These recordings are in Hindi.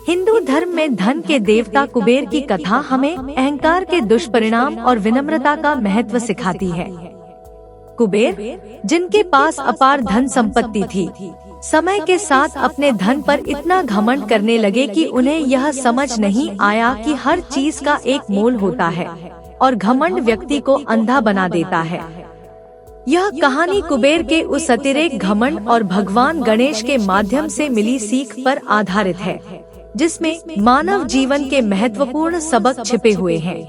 हिंदू धर्म में धन के देवता कुबेर की कथा हमें अहंकार के दुष्परिणाम और विनम्रता का महत्व सिखाती है। कुबेर, जिनके पास अपार धन संपत्ति थी, समय के साथ अपने धन पर इतना घमंड करने लगे कि उन्हें यह समझ नहीं आया कि हर चीज का एक मोल होता है और घमंड व्यक्ति को अंधा बना देता है। यह कहानी कुबेर के उस अतिरेक, घमंड और भगवान गणेश के माध्यम से मिली सीख पर आधारित है, जिसमें मानव जीवन के महत्वपूर्ण सबक छिपे हुए हैं।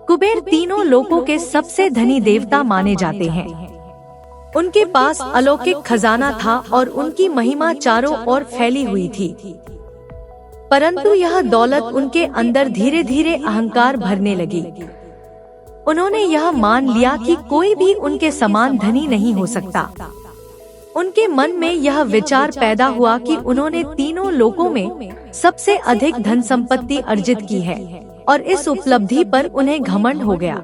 कुबेर तीनों लोकों के सबसे धनी देवता माने जाते हैं। उनके पास अलौकिक खजाना था और उनकी महिमा चारों ओर फैली हुई थी। परंतु यह दौलत उनके अंदर धीरे धीरे अहंकार भरने लगी। उन्होंने यह मान लिया कि कोई भी उनके समान धनी नहीं हो सकता। उनके मन में यह विचार पैदा हुआ कि उन्होंने तीनों लोकों में सबसे अधिक धन संपत्ति अर्जित की है और इस उपलब्धि पर उन्हें घमंड हो गया।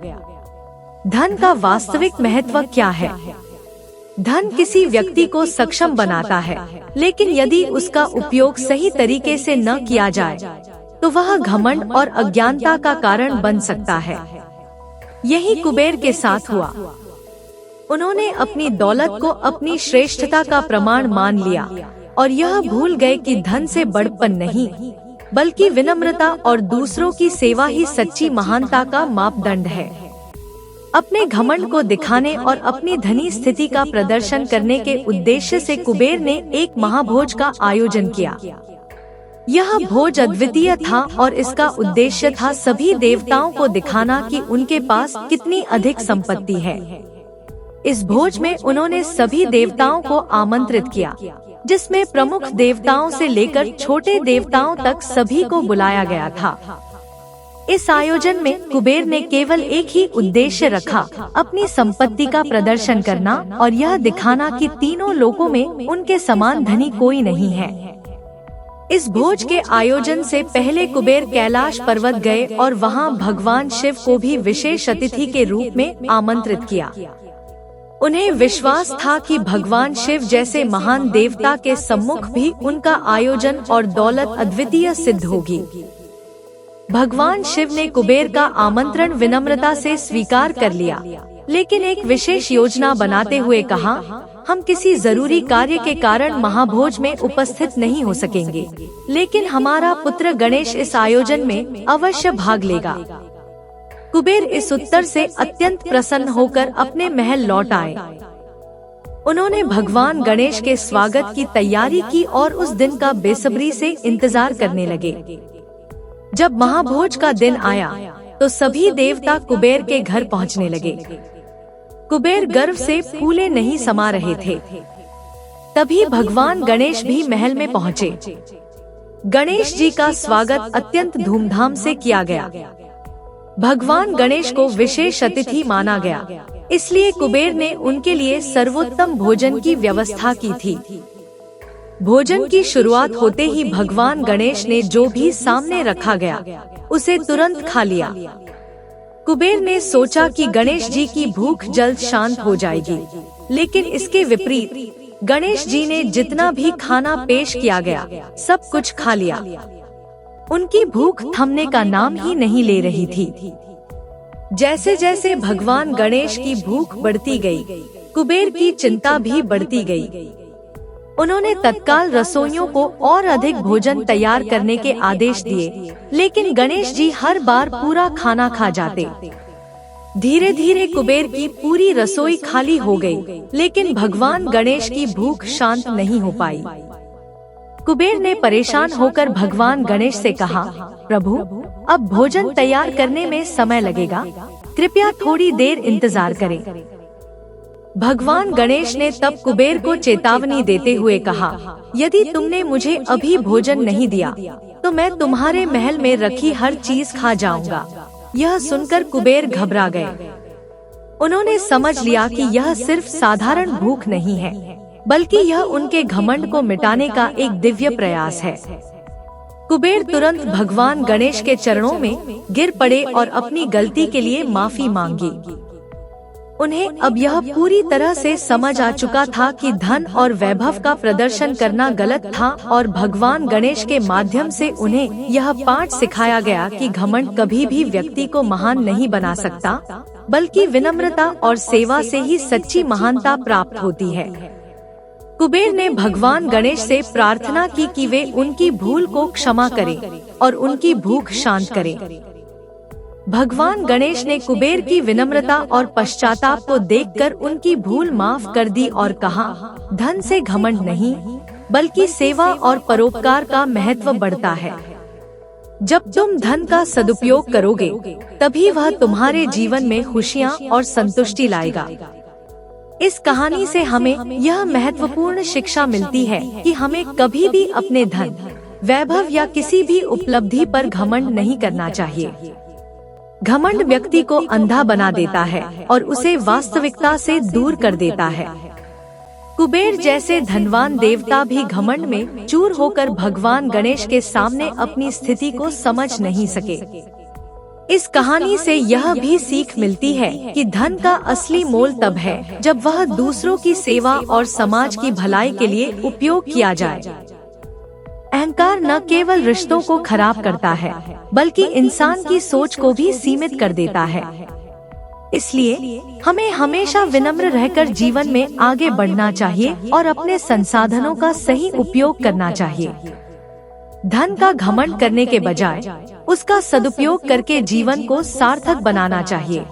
धन का वास्तविक महत्व क्या है? धन किसी व्यक्ति को सक्षम बनाता है, लेकिन यदि उसका उपयोग सही तरीके से न किया जाए तो वह घमंड और अज्ञानता का कारण बन सकता है। यही कुबेर के साथ हुआ। उन्होंने अपनी दौलत को अपनी श्रेष्ठता का प्रमाण मान लिया और यह भूल गए कि धन से बड़पन नहीं, बल्कि विनम्रता और दूसरों की सेवा ही सच्ची महानता का मापदंड है। अपने घमंड को दिखाने और अपनी धनी स्थिति का प्रदर्शन करने के उद्देश्य से कुबेर ने एक महाभोज का आयोजन किया। यह भोज अद्वितीय था और इसका उद्देश्य था सभी देवताओं को दिखाना कि उनके पास कितनी अधिक संपत्ति है। इस भोज में उन्होंने सभी देवताओं को आमंत्रित किया, जिसमें प्रमुख देवताओं से लेकर छोटे देवताओं तक सभी को बुलाया गया था। इस आयोजन में कुबेर ने केवल एक ही उद्देश्य रखा, अपनी संपत्ति का प्रदर्शन करना और यह दिखाना कि तीनों लोकों में उनके समान धनी कोई नहीं है। इस भोज के आयोजन से पहले कुबेर कैलाश पर्वत गए और वहां भगवान शिव को भी विशेष अतिथि के रूप में आमंत्रित किया। उन्हें विश्वास था कि भगवान शिव जैसे महान देवता के सम्मुख भी उनका आयोजन और दौलत अद्वितीय सिद्ध होगी। भगवान शिव ने कुबेर का आमंत्रण विनम्रता से स्वीकार कर लिया, लेकिन एक विशेष योजना बनाते हुए कहा, हम किसी जरूरी कार्य के कारण महाभोज में उपस्थित नहीं हो सकेंगे, लेकिन हमारा पुत्र गणेश इस आयोजन में अवश्य भाग लेगा। कुबेर इस उत्तर से अत्यंत प्रसन्न होकर अपने महल लौट आए। उन्होंने भगवान गणेश के स्वागत की तैयारी की और उस दिन का बेसब्री से इंतजार करने लगे। जब महाभोज का दिन आया तो सभी देवता कुबेर के घर पहुंचने लगे। कुबेर गर्व से फूले नहीं समा रहे थे। तभी भगवान गणेश भी महल में पहुँचे। गणेश जी का स्वागत अत्यंत धूमधाम से किया गया। भगवान गणेश को विशेष अतिथि माना गया, इसलिए कुबेर ने उनके लिए सर्वोत्तम भोजन की व्यवस्था की थी। भोजन की शुरुआत होते ही भगवान गणेश ने जो भी सामने रखा गया उसे तुरंत खा लिया। कुबेर ने सोचा कि गणेश जी की भूख जल्द शांत हो जाएगी, लेकिन इसके विपरीत गणेश जी ने जितना भी खाना पेश किया गया सब कुछ खा लिया। उनकी भूख थमने का नाम ही नहीं ले रही थी। जैसे जैसे भगवान गणेश की भूख बढ़ती गई, कुबेर की चिंता भी बढ़ती गई। उन्होंने तत्काल रसोइयों को और अधिक भोजन तैयार करने के आदेश दिए, लेकिन गणेश जी हर बार पूरा खाना खा जाते। धीरे धीरे कुबेर की पूरी रसोई खाली हो गई, लेकिन भगवान गणेश की भूख शांत नहीं हो पाई। कुबेर ने परेशान होकर भगवान गणेश से कहा, प्रभु, अब भोजन तैयार करने में समय लगेगा, कृपया थोड़ी देर इंतजार करें। भगवान गणेश ने तब कुबेर को चेतावनी देते हुए कहा, यदि तुमने मुझे अभी भोजन नहीं दिया तो मैं तुम्हारे महल में रखी हर चीज खा जाऊंगा। यह सुनकर कुबेर घबरा गए। उन्होंने समझ लिया कि यह सिर्फ साधारण भूख नहीं है, बल्कि यह उनके घमंड को मिटाने का एक दिव्य प्रयास है। कुबेर तुरंत भगवान गणेश के चरणों में गिर पड़े और अपनी गलती के लिए माफी मांगी। उन्हें अब यह पूरी तरह से समझ आ चुका था कि धन और वैभव का प्रदर्शन करना गलत था और भगवान गणेश के माध्यम से उन्हें यह पाठ सिखाया गया कि घमंड कभी भी व्यक्ति को महान नहीं बना सकता, बल्कि विनम्रता और सेवा से ही सच्ची महानता प्राप्त होती है। कुबेर ने भगवान गणेश से प्रार्थना की कि वे उनकी भूल को क्षमा करें और उनकी भूख शांत करें। भगवान गणेश ने कुबेर की विनम्रता और पश्चाताप को देखकर उनकी भूल माफ कर दी और कहा, धन से घमंड नहीं, बल्कि सेवा और परोपकार का महत्व बढ़ता है। जब तुम धन का सदुपयोग करोगे, तभी वह तुम्हारे जीवन में खुशियाँ और संतुष्टि लाएगा। इस कहानी से हमें यह महत्वपूर्ण शिक्षा मिलती है कि हमें कभी भी अपने धन, वैभव या किसी भी उपलब्धि पर घमंड नहीं करना चाहिए। घमंड व्यक्ति को अंधा बना देता है और उसे वास्तविकता से दूर कर देता है। कुबेर जैसे धनवान देवता भी घमंड में चूर होकर भगवान गणेश के सामने अपनी स्थिति को समझ नहीं सके। इस कहानी से यह भी सीख मिलती है कि धन का असली मोल तब है जब वह दूसरों की सेवा और समाज की भलाई के लिए उपयोग किया जाए। अहंकार न केवल रिश्तों को खराब करता है, बल्कि इंसान की सोच को भी सीमित कर देता है। इसलिए हमें हमेशा विनम्र रहकर जीवन में आगे बढ़ना चाहिए और अपने संसाधनों का सही उपयोग करना चाहिए। धन का घमंड करने के बजाय उसका सदुपयोग करके जीवन को सार्थक बनाना चाहिए।